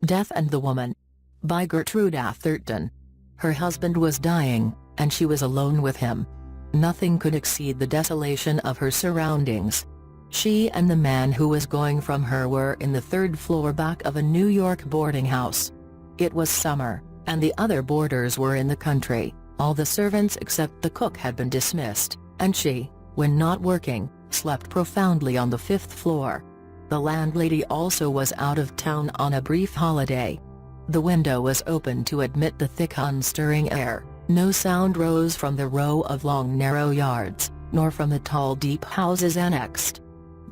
Death and the Woman. By Gertrude Atherton. Her husband was dying, and she was alone with him. Nothing could exceed the desolation of her surroundings. She and the man who was going from her were in the third floor back of a New York boarding house. It was summer, and the other boarders were in the country. All the servants except the cook had been dismissed, and she, when not working, slept profoundly on the fifth floor. The landlady also was out of town on a brief holiday. The window was open to admit the thick unstirring air. No sound rose from the row of long narrow yards, nor from the tall deep houses annexed.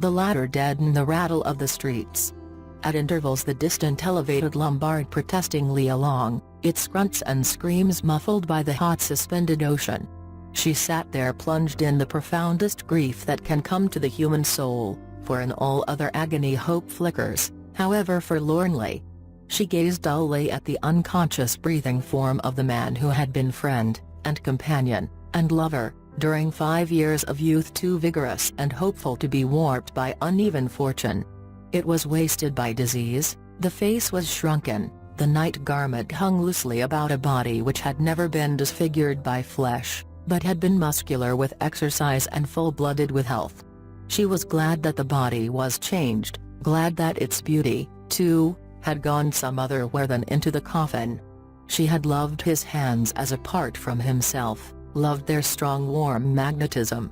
The latter deadened the rattle of the streets. At intervals the distant elevated lombard protestingly along, its grunts and screams muffled by the hot suspended ocean. She sat there plunged in the profoundest grief that can come to the human soul, for in all other agony hope flickers, however forlornly. She gazed dully at the unconscious breathing form of the man who had been friend, and companion, and lover, during 5 years of youth too vigorous and hopeful to be warped by uneven fortune. It was wasted by disease, the face was shrunken, the night garment hung loosely about a body which had never been disfigured by flesh, but had been muscular with exercise and full-blooded with health. She was glad that the body was changed, glad that its beauty, too, had gone some other where than into the coffin. She had loved his hands as apart from himself, loved their strong warm magnetism.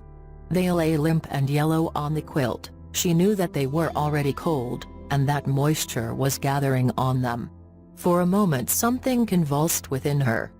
They lay limp and yellow on the quilt. She knew that they were already cold, and that moisture was gathering on them. For a moment something convulsed within her.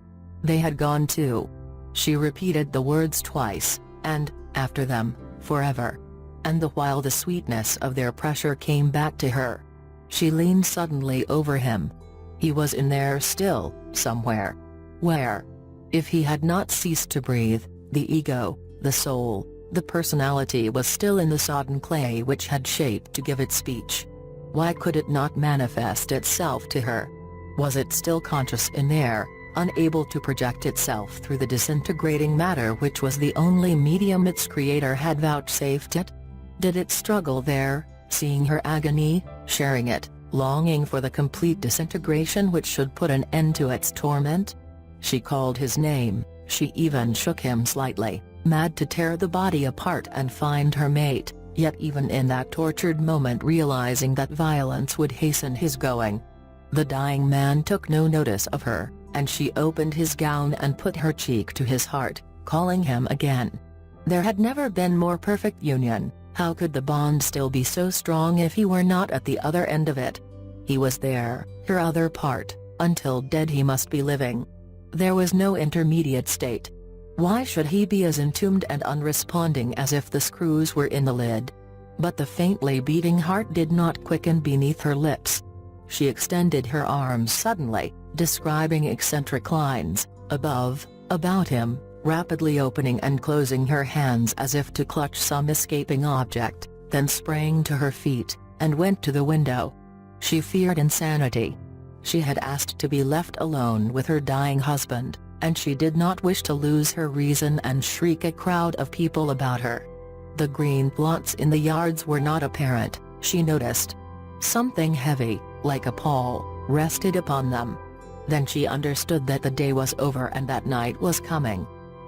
They had gone too. She repeated the words twice, and, after them, forever. And the while the sweetness of their pressure came back to her. She leaned suddenly over him. He was in there still, somewhere. Where? If he had not ceased to breathe, the ego, the soul, the personality was still in the sodden clay which had shaped to give it speech. Why could it not manifest itself to her? Was it still conscious in there, unable to project itself through the disintegrating matter which was the only medium its creator had vouchsafed it? Did it struggle there, seeing her agony, sharing it, longing for the complete disintegration which should put an end to its torment? She called his name, she even shook him slightly, mad to tear the body apart and find her mate, yet even in that tortured moment realizing that violence would hasten his going. The dying man took no notice of her, and she opened his gown and put her cheek to his heart, calling him again. There had never been more perfect union. How could the bond still be so strong if he were not at the other end of it? He was there, her other part, until dead he must be living. There was no intermediate state. Why should he be as entombed and unresponding as if the screws were in the lid? But the faintly beating heart did not quicken beneath her lips. She extended her arms suddenly, describing eccentric lines, above, about him, rapidly opening and closing her hands as if to clutch some escaping object, then sprang to her feet, and went to the window. She feared insanity. She had asked to be left alone with her dying husband, and she did not wish to lose her reason and shriek a crowd of people about her. The green plots in the yards were not apparent, she noticed. Something heavy, like a pall, rested upon them. Then she understood that the day was over and that night was coming.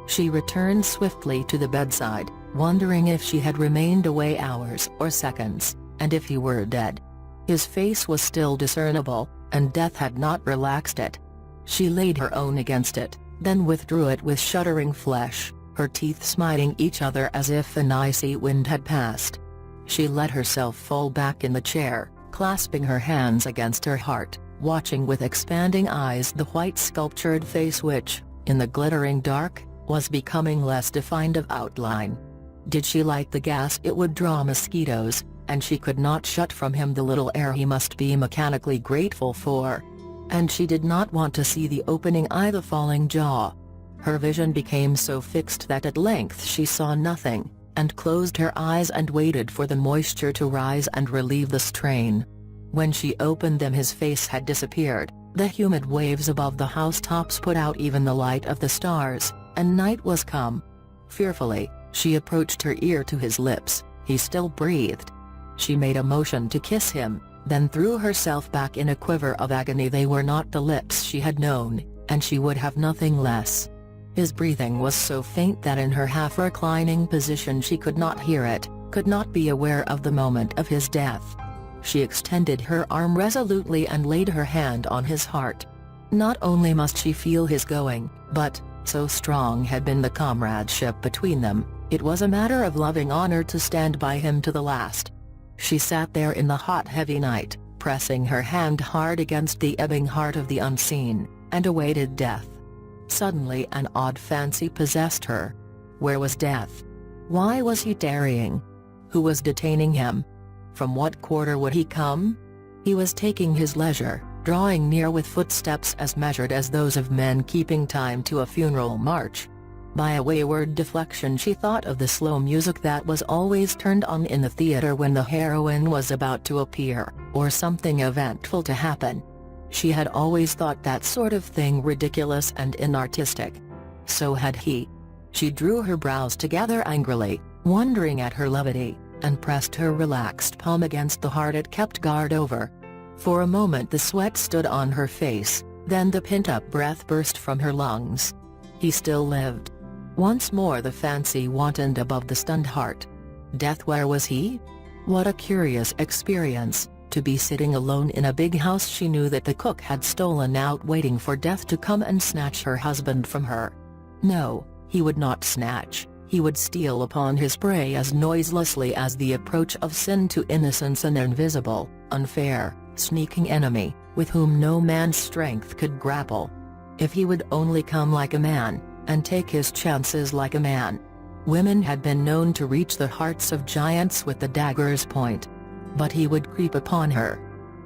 She returned swiftly to the bedside, wondering if she had remained away hours or seconds, and if he were dead. His face was still discernible, and death had not relaxed it. She laid her own against it, then withdrew it with shuddering flesh, her teeth smiting each other as if an icy wind had passed. She let herself fall back in the chair, clasping her hands against her heart, watching with expanding eyes the white sculptured face which, in the glittering dark, was becoming less defined of outline. Did she light the gas it would draw mosquitoes, and she could not shut from him the little air he must be mechanically grateful for. And she did not want to see the opening eye, the falling jaw. Her vision became so fixed that at length she saw nothing, and closed her eyes and waited for the moisture to rise and relieve the strain. When she opened them his face had disappeared, the humid waves above the housetops put out even the light of the stars, and night was come. Fearfully, she approached her ear to his lips. He still breathed. She made a motion to kiss him, then threw herself back in a quiver of agony. They were not the lips she had known, and she would have nothing less. His breathing was so faint that in her half-reclining position she could not hear it, could not be aware of the moment of his death. She extended her arm resolutely and laid her hand on his heart. Not only must she feel his going, but, so strong had been the comradeship between them, it was a matter of loving honor to stand by him to the last. She sat there in the hot heavy night, pressing her hand hard against the ebbing heart of the unseen, and awaited death. Suddenly an odd fancy possessed her. Where was death? Why was he tarrying? Who was detaining him? From what quarter would he come? He was taking his leisure, drawing near with footsteps as measured as those of men keeping time to a funeral march. By a wayward deflection she thought of the slow music that was always turned on in the theater when the heroine was about to appear, or something eventful to happen. She had always thought that sort of thing ridiculous and inartistic. So had he. She drew her brows together angrily, wondering at her levity, and pressed her relaxed palm against the heart it kept guard over. For a moment the sweat stood on her face, then the pent-up breath burst from her lungs. He still lived. Once more the fancy wantoned above the stunned heart. Death, where was he? What a curious experience, to be sitting alone in a big house she knew that the cook had stolen out, waiting for death to come and snatch her husband from her. No, he would not snatch, he would steal upon his prey as noiselessly as the approach of sin to innocence, an invisible, unfair, sneaking enemy, with whom no man's strength could grapple. If he would only come like a man, and take his chances like a man. Women had been known to reach the hearts of giants with the dagger's point. But he would creep upon her.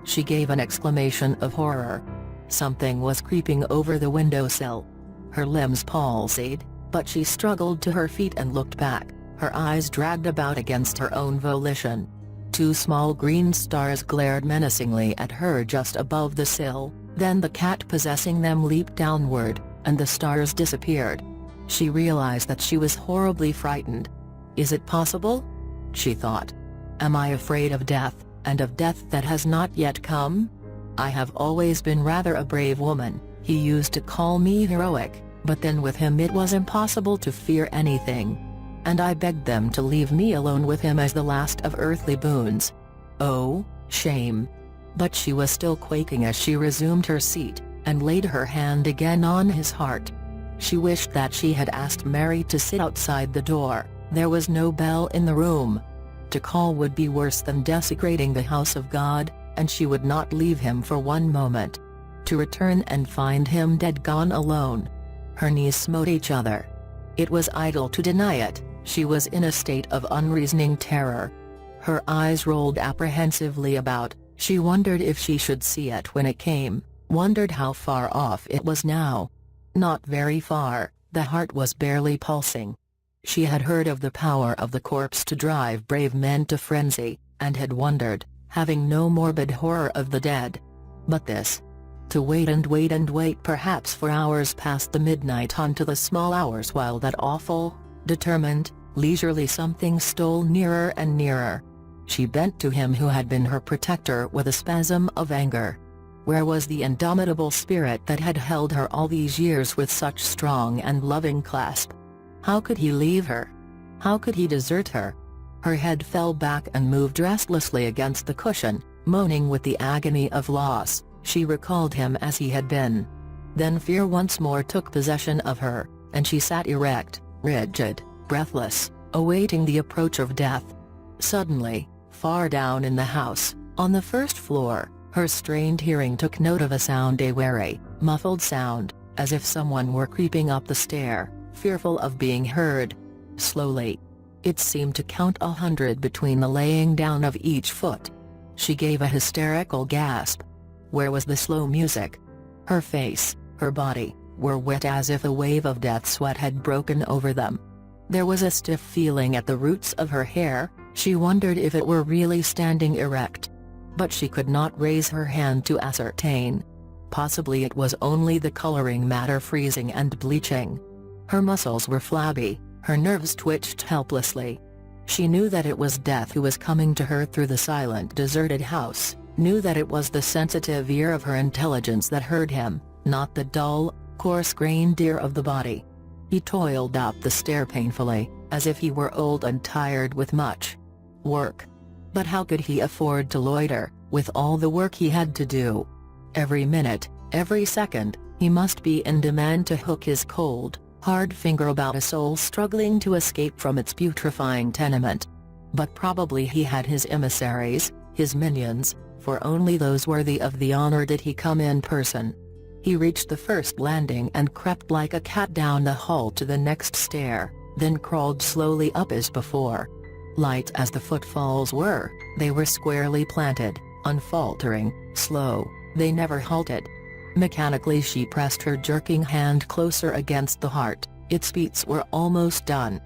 She gave an exclamation of horror. Something was creeping over the windowsill. Her limbs palsied, but she struggled to her feet and looked back, her eyes dragged about against her own volition. Two small green stars glared menacingly at her just above the sill, then the cat possessing them leaped downward, and the stars disappeared. She realized that she was horribly frightened. Is it possible? She thought. Am I afraid of death, and of death that has not yet come? I have always been rather a brave woman. He used to call me heroic, but then with him it was impossible to fear anything. And I begged them to leave me alone with him as the last of earthly boons. Oh, shame! But she was still quaking as she resumed her seat, and laid her hand again on his heart. She wished that she had asked Mary to sit outside the door. There was no bell in the room. To call would be worse than desecrating the house of God, and she would not leave him for one moment. To return and find him dead, gone alone. Her knees smote each other. It was idle to deny it, she was in a state of unreasoning terror. Her eyes rolled apprehensively about, she wondered if she should see it when it came, wondered how far off it was now. Not very far, the heart was barely pulsing. She had heard of the power of the corpse to drive brave men to frenzy, and had wondered, having no morbid horror of the dead. But this? To wait and wait and wait, perhaps for hours past the midnight onto the small hours, while that awful, determined, leisurely something stole nearer and nearer. She bent to him who had been her protector with a spasm of anger. Where was the indomitable spirit that had held her all these years with such strong and loving clasp? How could he leave her? How could he desert her? Her head fell back and moved restlessly against the cushion, moaning with the agony of loss. She recalled him as he had been. Then fear once more took possession of her, and she sat erect, rigid, breathless, awaiting the approach of death. Suddenly, far down in the house, on the first floor, her strained hearing took note of a sound, a wary, muffled sound, as if someone were creeping up the stair, fearful of being heard. Slowly. It seemed to count 100 between the laying down of each foot. She gave a hysterical gasp. Where was the slow music? Her face, her body, were wet as if a wave of death sweat had broken over them. There was a stiff feeling at the roots of her hair. She wondered if it were really standing erect. But she could not raise her hand to ascertain. Possibly it was only the coloring matter freezing and bleaching. Her muscles were flabby, her nerves twitched helplessly. She knew that it was death who was coming to her through the silent, deserted house, knew that it was the sensitive ear of her intelligence that heard him, not the dull, coarse-grained ear of the body. He toiled up the stair painfully, as if he were old and tired with much work. But how could he afford to loiter, with all the work he had to do? Every minute, every second, he must be in demand to hook his cold, hard finger about a soul struggling to escape from its putrefying tenement. But probably he had his emissaries, his minions, for only those worthy of the honor did he come in person. He reached the first landing and crept like a cat down the hall to the next stair, then crawled slowly up as before. Light as the footfalls were, they were squarely planted, unfaltering, slow, they never halted. Mechanically she pressed her jerking hand closer against the heart. Its beats were almost done.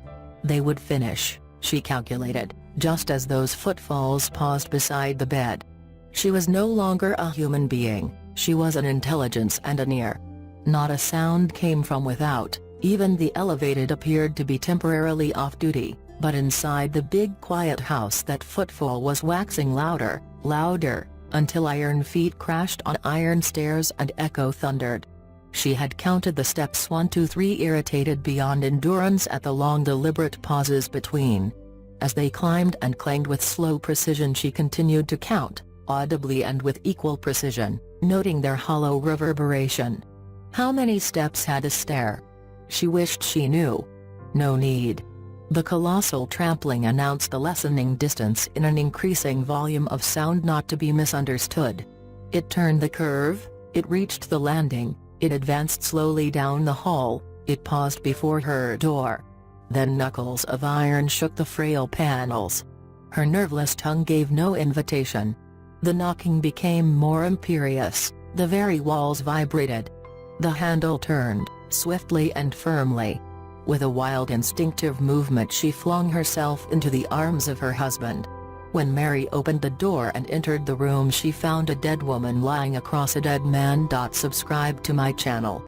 They would finish, she calculated, just as those footfalls paused beside the bed. She was no longer a human being, she was an intelligence and an ear. Not a sound came from without, even the elevated appeared to be temporarily off duty, but inside the big quiet house that footfall was waxing louder, louder, until iron feet crashed on iron stairs and echo thundered. She had counted the steps 1, 2, 3, irritated beyond endurance at the long deliberate pauses between. As they climbed and clanged with slow precision she continued to count, audibly and with equal precision, noting their hollow reverberation. How many steps had a stair? She wished she knew. No need. The colossal trampling announced the lessening distance in an increasing volume of sound not to be misunderstood. It turned the curve, it reached the landing, it advanced slowly down the hall, it paused before her door. Then knuckles of iron shook the frail panels. Her nerveless tongue gave no invitation. The knocking became more imperious, the very walls vibrated. The handle turned, swiftly and firmly. With a wild instinctive movement she flung herself into the arms of her husband. When Mary opened the door and entered the room she found a dead woman lying across a dead man. Subscribe to my channel.